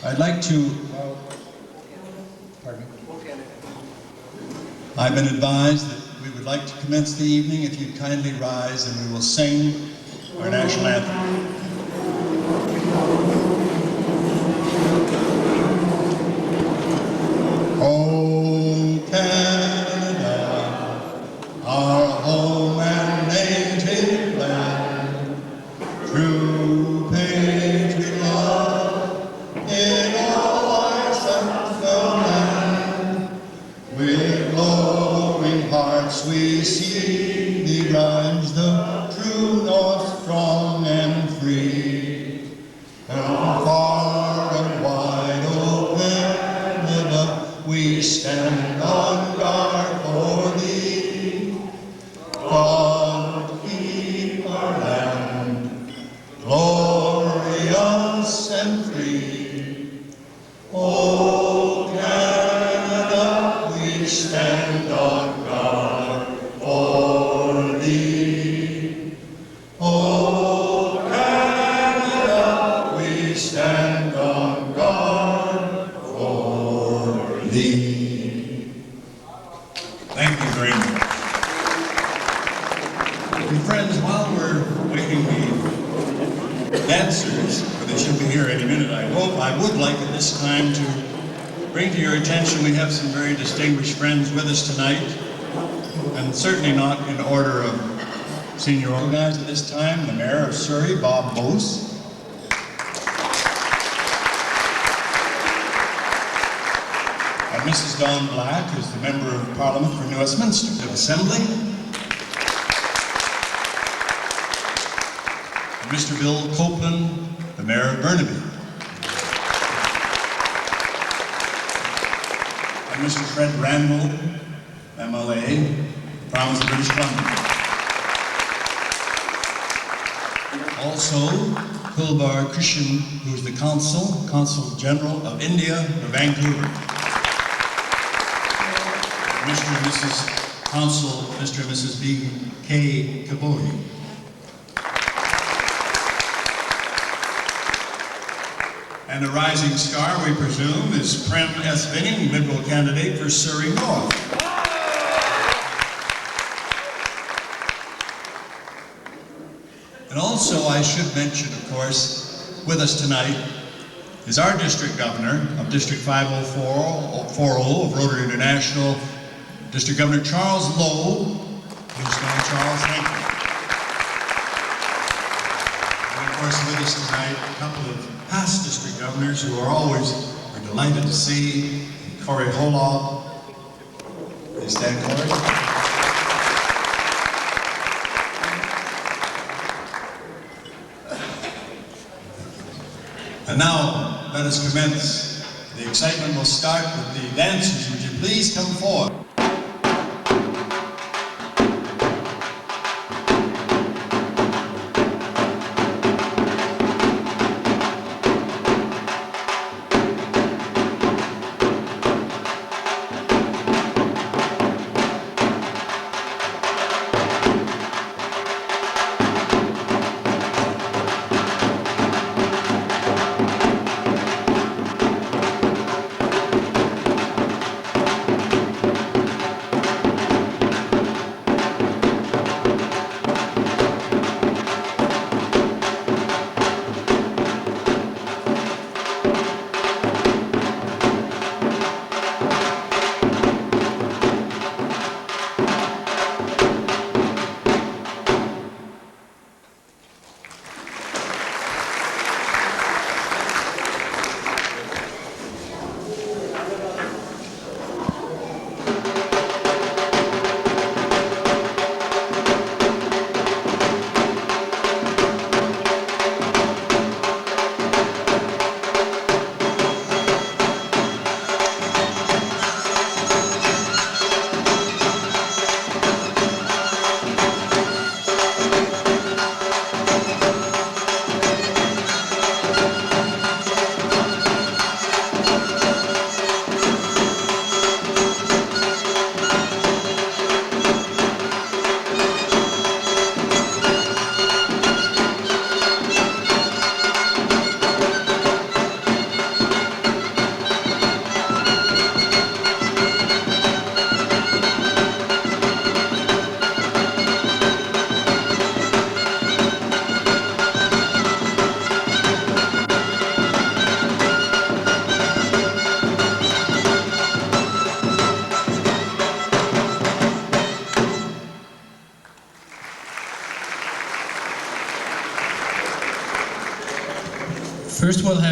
I'd like to, pardon me. I've been advised that we would like to commence the evening. If you'd kindly rise and we will sing our national anthem. Oh, Canada, our home and native land, true patriot love in all our sons of man. With glowing hearts we see thee rise, the true north strong and free. And far and wide, O Canada, we stand on guard for thee. God keep our land glorious and free. O Canada, we stand on guard for thee. O Canada, we stand on guard for thee. Thank you very much. And friends, while we're waiting the dancers, for they should be here any minute, I hope, I would like at this time to bring to your attention we have some very distinguished friends with us tonight, and certainly not in order of senior organized at this time, the Mayor of Surrey, Bob Bose. And Mrs. Dawn Black, who's the Member of Parliament for New Westminster Assembly. And Mr. Bill Copeland, the Mayor of Burnaby. And Mr. Fred Randall, MLA, Province of British Columbia. Also, Kulbar Krishan, who is the Consul General of India for Vancouver. Mr. and Mrs. Consul, Mr. and Mrs. B.K. Kabohi. And the rising star, we presume, is Prem S. Vinning, Liberal candidate for Surrey North. And also, I should mention, of course, with us tonight is our District Governor of District 50440 of Rotary International, District Governor Charles Lowe. Please stand, Charles. Thank you. And of course, with us tonight, a couple of past District Governors who are delighted to see. Corey Holob. Please stand, Corey. And now, let us commence. The excitement will start with the dancers. Would you please come forward?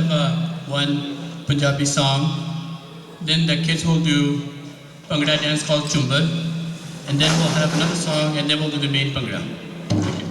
have one Punjabi song. Then the kids will do Bhangra dance called Chumba. And then we'll have another song, and then we'll do the main Bhangra. Thank you.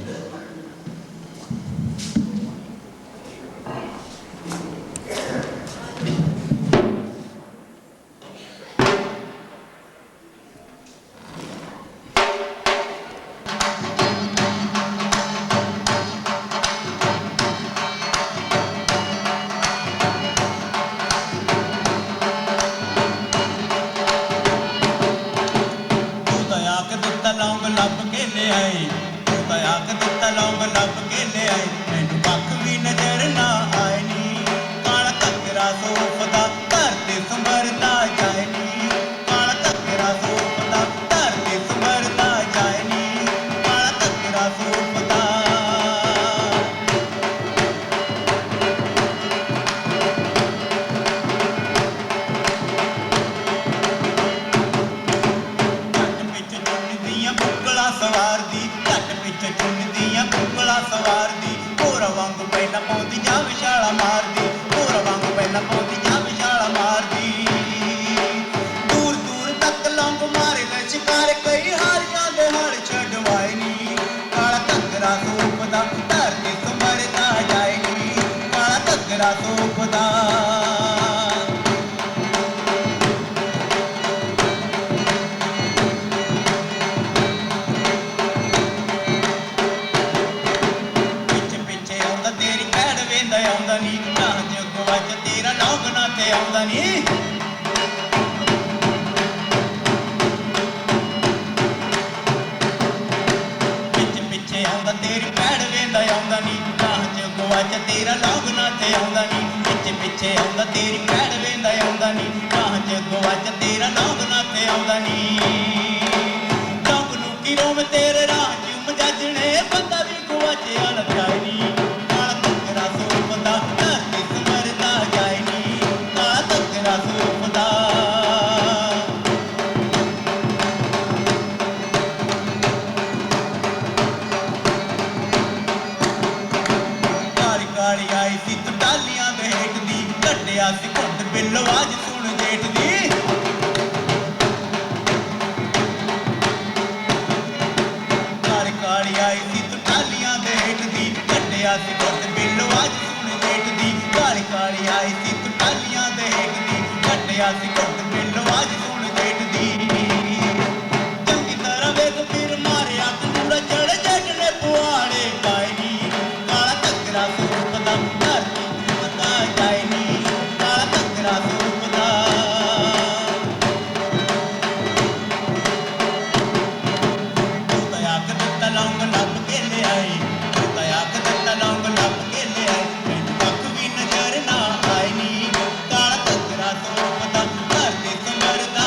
Karna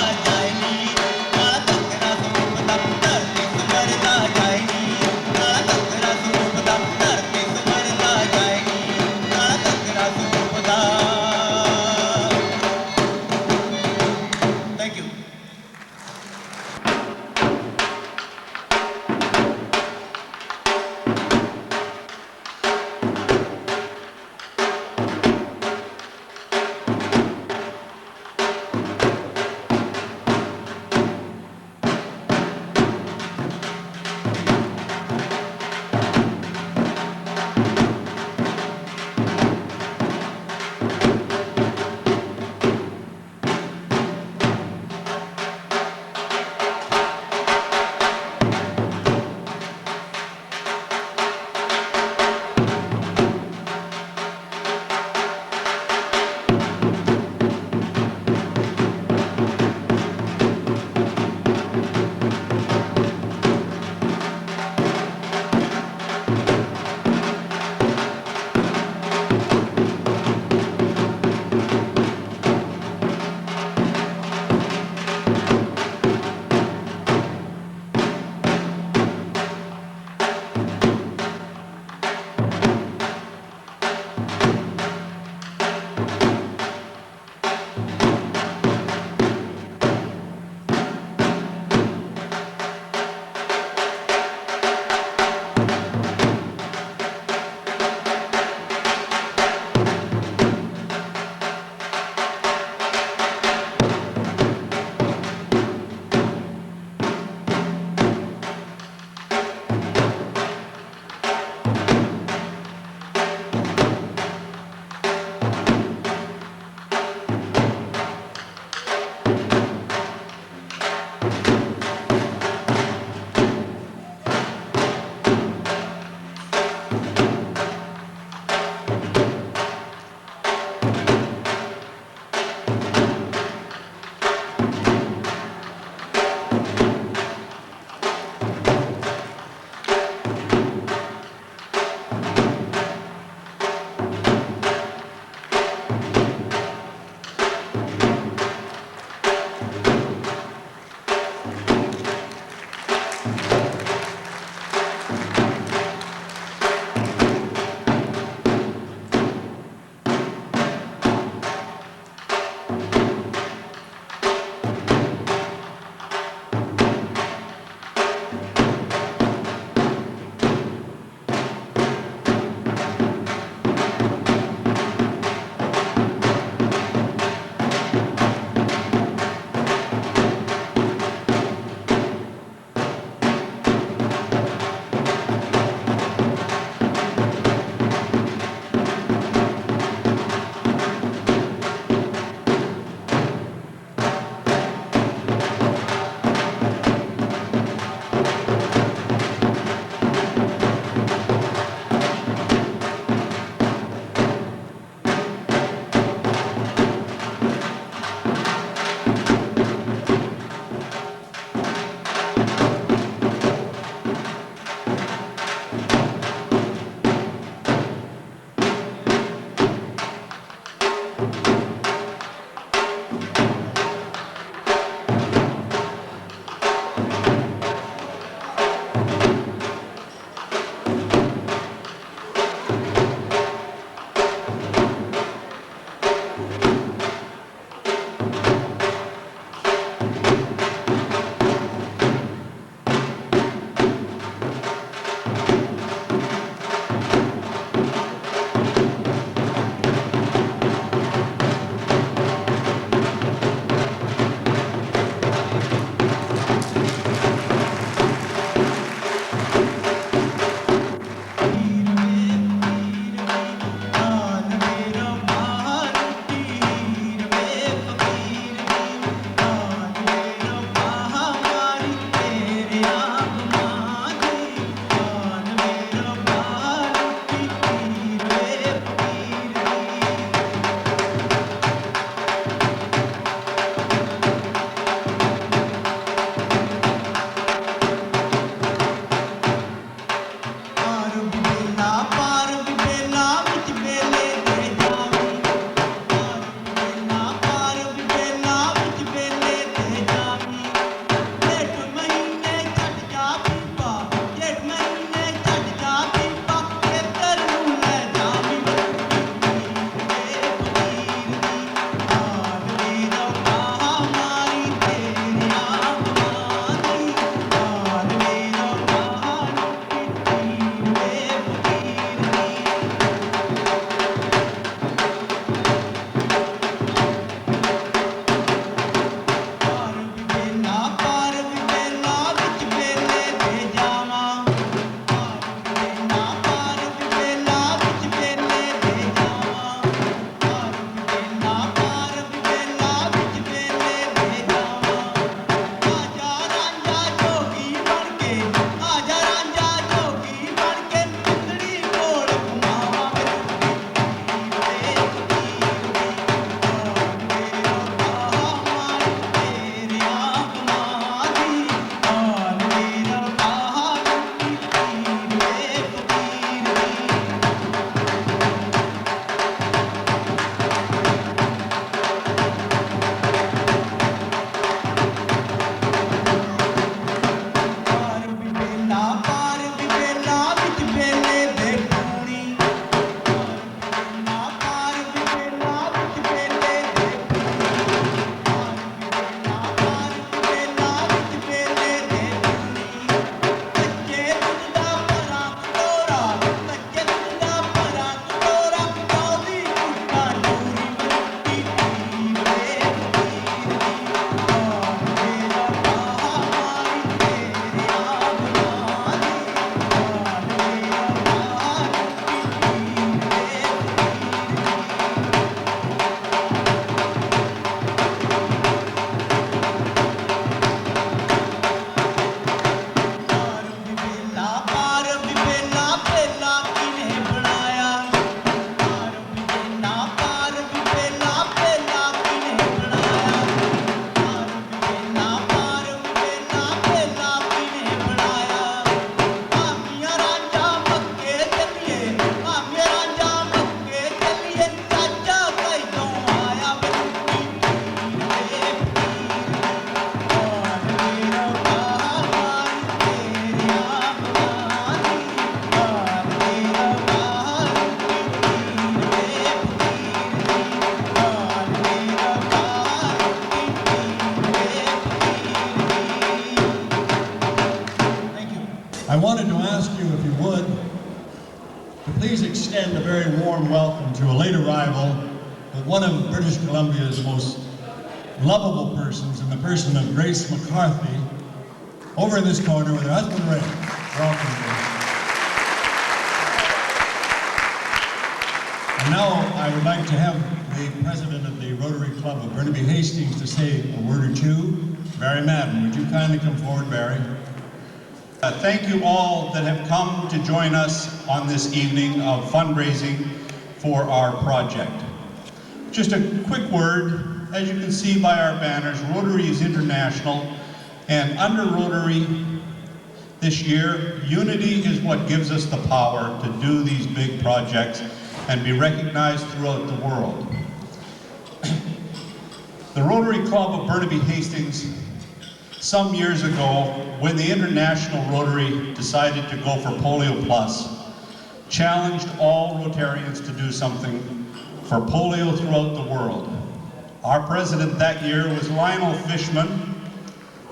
please extend a very warm welcome to a late arrival, but one of British Columbia's most lovable persons in the person of Grace McCarthy, over in this corner with her husband Ray. Welcome, Grace. And now I would like to have the president of the Rotary Club of Burnaby Hastings to say a word or two. Barry Madden, would you kindly come forward, Barry? Thank you all that have come to join us on this evening of fundraising for our project. Just a quick word, as you can see by our banners, Rotary is international, and under Rotary this year, unity is what gives us the power to do these big projects and be recognized throughout the world. The Rotary Club of Burnaby Hastings, some years ago, when the International Rotary decided to go for Polio Plus, challenged all Rotarians to do something for polio throughout the world. Our president that year was Lionel Fishman.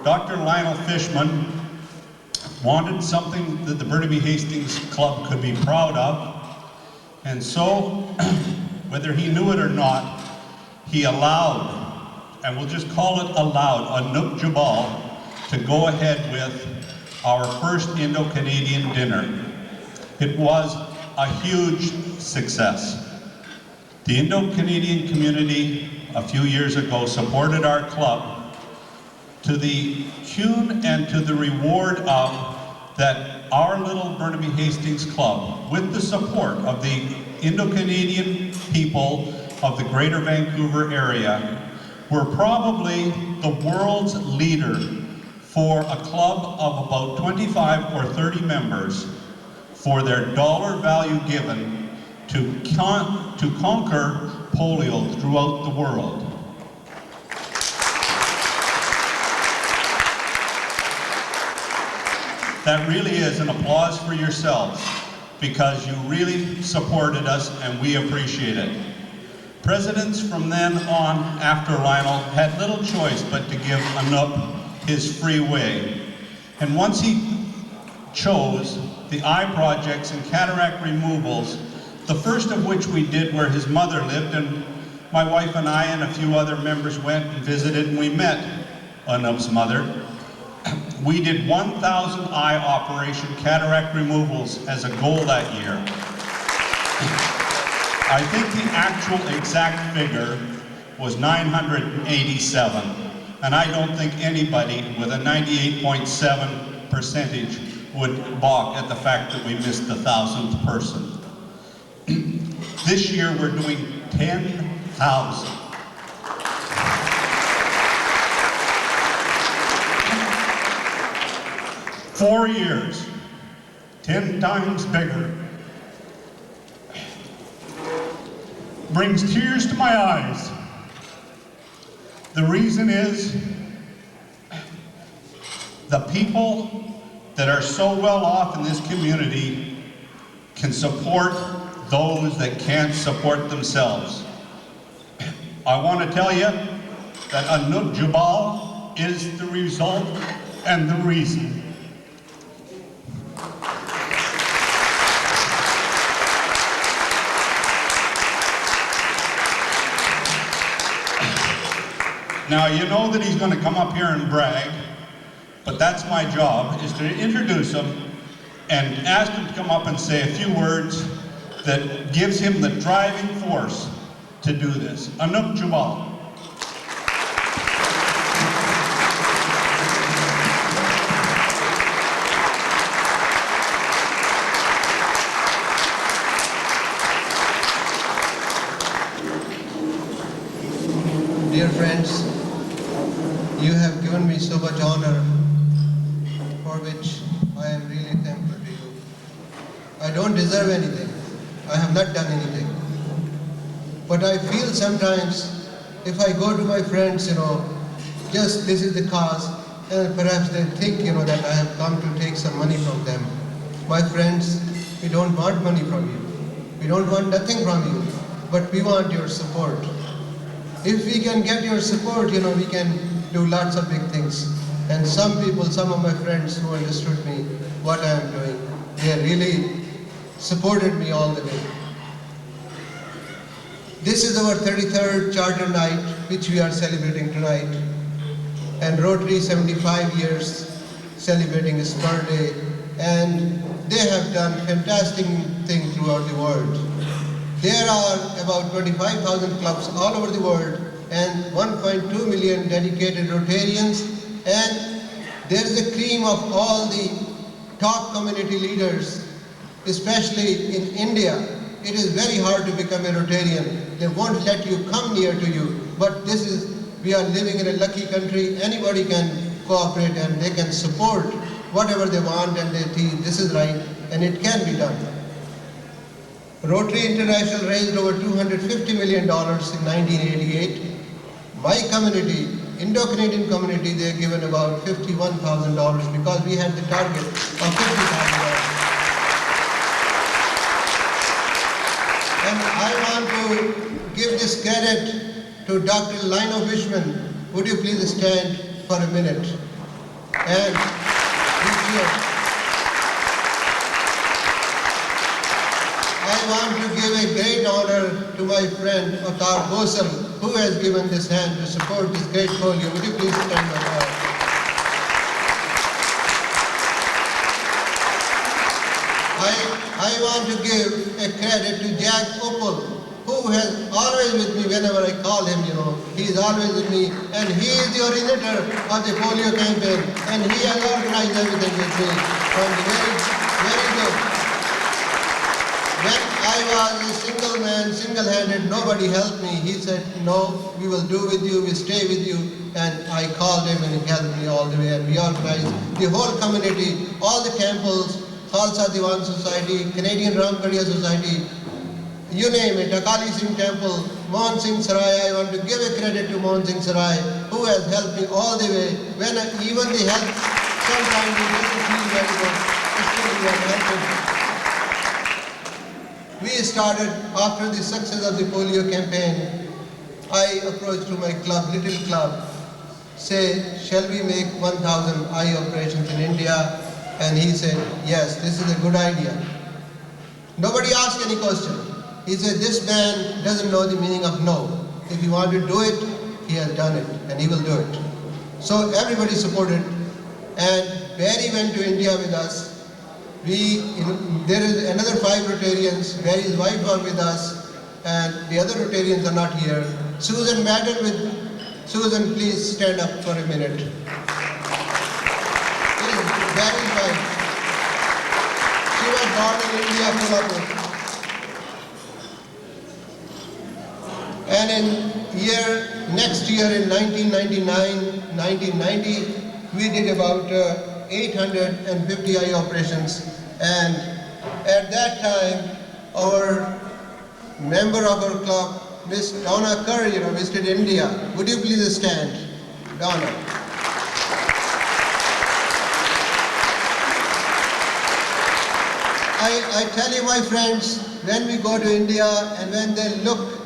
Dr. Lionel Fishman wanted something that the Burnaby Hastings Club could be proud of, and so, whether he knew it or not, he allowed, and we'll just call it allowed, Anouk Jabal to go ahead with our first Indo-Canadian dinner. It was a huge success. The Indo-Canadian community a few years ago supported our club to the tune and to the reward of that our little Burnaby Hastings Club, with the support of the Indo-Canadian people of the Greater Vancouver area, were probably the world's leader for a club of about 25 or 30 members for their dollar value given to conquer polio throughout the world. That really is an applause for yourselves, because you really supported us and we appreciate it. Presidents from then on after Lionel had little choice but to give Anouk his free way. And once he chose the eye projects and cataract removals, the first of which we did where his mother lived, and my wife and I and a few other members went and visited, and we met Anouk's mother. We did 1,000 eye operation cataract removals as a goal that year. I think the actual exact figure was 987, and I don't think anybody with a 98.7 percentage would balk at the fact that we missed the 1,000th person. This year we're doing 10,000. Four years, 10 times bigger. Brings tears to my eyes. The reason is the people that are so well off in this community can support those that can't support themselves. I want to tell you that Anouk Jabal is the result and the reason. Now, you know that he's going to come up here and brag, but that's my job, is to introduce him and ask him to come up and say a few words that gives him the driving force to do this. Anouk Jabal. Dear friends, you have given me so much honor, for which I am really thankful to you. I don't deserve anything. I have not done anything. But I feel sometimes, if I go to my friends, just this is the cause, and perhaps they think, that I have come to take some money from them. My friends, we don't want money from you. We don't want nothing from you, but we want your support. If we can get your support, we can do lots of big things. And some people, some of my friends who understood me, what I am doing, they are really supported me all the way. This is our 33rd charter night, which we are celebrating tonight. And Rotary 75 years celebrating its birthday. And they have done fantastic things throughout the world. There are about 25,000 clubs all over the world and 1.2 million dedicated Rotarians. And there is a cream of all the top community leaders, especially in India. It is very hard to become a Rotarian. They won't let you come near to you. But we are living in a lucky country. Anybody can cooperate and they can support whatever they want and they think this is right and it can be done. Rotary International raised over $250 million in 1988. My community, Indo-Canadian community, they are given about $51,000 because we had the target of $50,000. And I want to give this credit to Dr. Lino Fishman. Would you please stand for a minute? And I want to give a great honor to my friend Atar Bosal, who has given this hand to support this great folio. Would you please stand up? I want to give a credit to Jack Opal, who has always with me whenever I call him, he is always with me, and he is the originator of the polio campaign, and he has organized everything with me from the very good. When I was a single man, single-handed, nobody helped me. He said, no, we will do with you, we stay with you, and I called him and he helped me all the way, and we organized the whole community, all the temples, Khalsa Diwan Society, Canadian Ramgarhia Society, you name it, Akali Singh Temple, Mohan Singh Sarai. I want to give a credit to Mohan Singh Sarai, who has helped me all the way. When even the help, sometimes we don't feel very good, still we are helping. We started after the success of the polio campaign. I approached to my club, little club, say, shall we make 1,000 eye operations in India? And he said, yes, this is a good idea. Nobody asked any question. He said, this man doesn't know the meaning of no. If he wanted to do it, he has done it, and he will do it. So everybody supported, and Barry went to India with us. There is another 5 Rotarians. Barry's wife was with us, and the other Rotarians are not here. Susan Madden with Susan, please stand up for a minute. Barry's wife. She was born in India, Colombo. And next year in 1990, we did about 850 eye operations. And at that time, our member of our club, Miss Donna Kerr, visited India. Would you please stand, Donna? I tell you, my friends, when we go to India and when they look,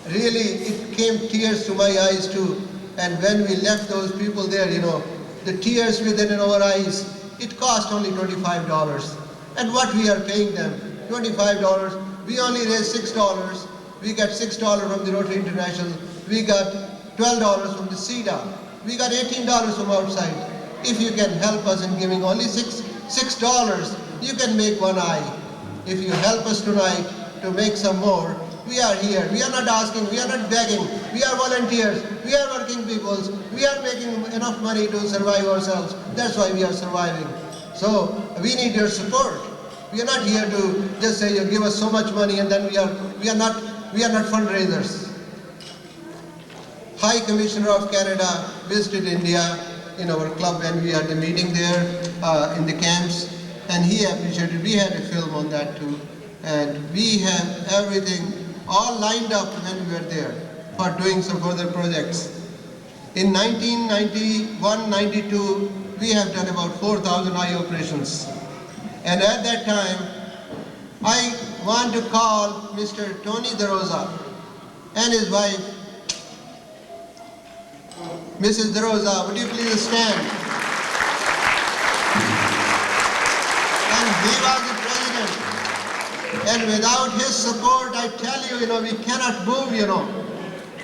really, it came tears to my eyes too. And when we left those people there, the tears within our eyes, it cost only $25. And what we are paying them, $25, we only raised $6. We got $6 from the Rotary International. We got $12 from the CEDA. We got $18 from outside. If you can help us in giving only $6, you can make one eye. If you help us tonight to make some more, we are here. We are not asking, we are not begging. We are volunteers. We are working peoples. We are making enough money to survive ourselves. That's why we are surviving. So we need your support. We are not here to just say, you give us so much money and then we are not fundraisers. High Commissioner of Canada visited India in our club when we had the meeting there in the camps, and he appreciated. We had a film on that too, and we have everything all lined up when we were there for doing some further projects. In 1991-92, we have done about 4,000 eye operations. And at that time, I want to call Mr. Tony DeRosa and his wife, Mrs. DeRosa. Would you please stand? And he was the president And without his support, I tell you, we cannot move,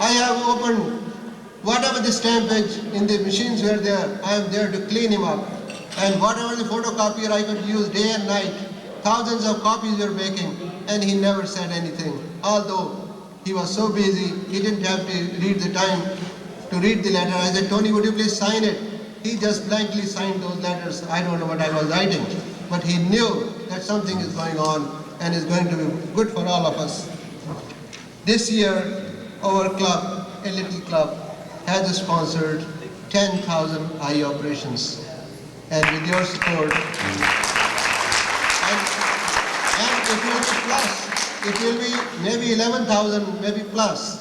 I have opened whatever the stampage in the machines were there, I am there to clean him up. And whatever the photocopier I could use day and night, thousands of copies were making, and he never said anything. Although he was so busy, he didn't have to read the time to read the letter. I said, Tony, would you please sign it? He just blankly signed those letters. I don't know what I was writing, but he knew that something is going on and is going to be good for all of us. This year, our club, a little club, has sponsored 10,000 eye operations. And with your support, and it will be plus, it will be maybe 11,000, maybe plus.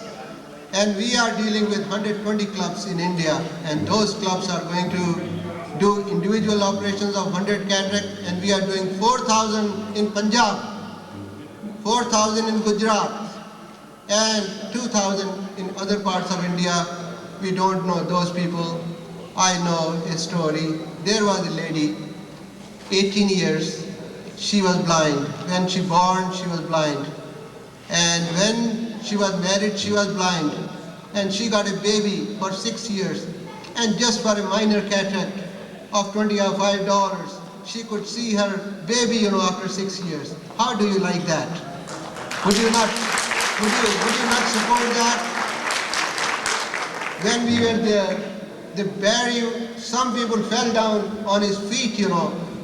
And we are dealing with 120 clubs in India, and those clubs are going to do individual operations of 100 cataract, and we are doing 4,000 in Punjab, 4,000 in Gujarat, and 2,000 in other parts of India. We don't know those people. I know a story. There was a lady, 18 years, she was blind. When she born, she was blind. And when she was married, she was blind. And she got a baby for 6 years. And just for a minor cataract of $25, she could see her baby, after 6 years. How do you like that? Would you not support that? When we were there, the barrier, some people fell down on his feet,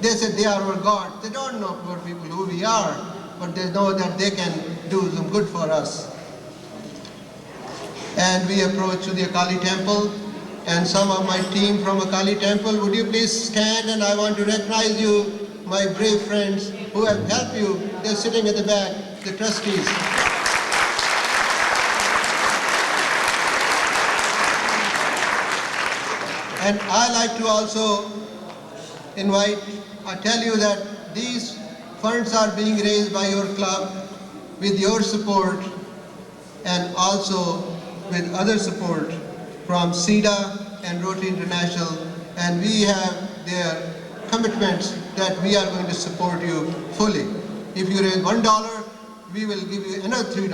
They said they are our God. They don't know poor people who we are, but they know that they can do some good for us. And we approached to the Akali temple, and some of my team from Akali temple, would you please stand, and I want to recognize you, my brave friends who have helped you. They're sitting at the back, the trustees. And I like to also tell you that these funds are being raised by your club with your support and also with other support from SIDA and Rotary International, and we have their commitments that we are going to support you fully. If you raise $1, we will give you another $3.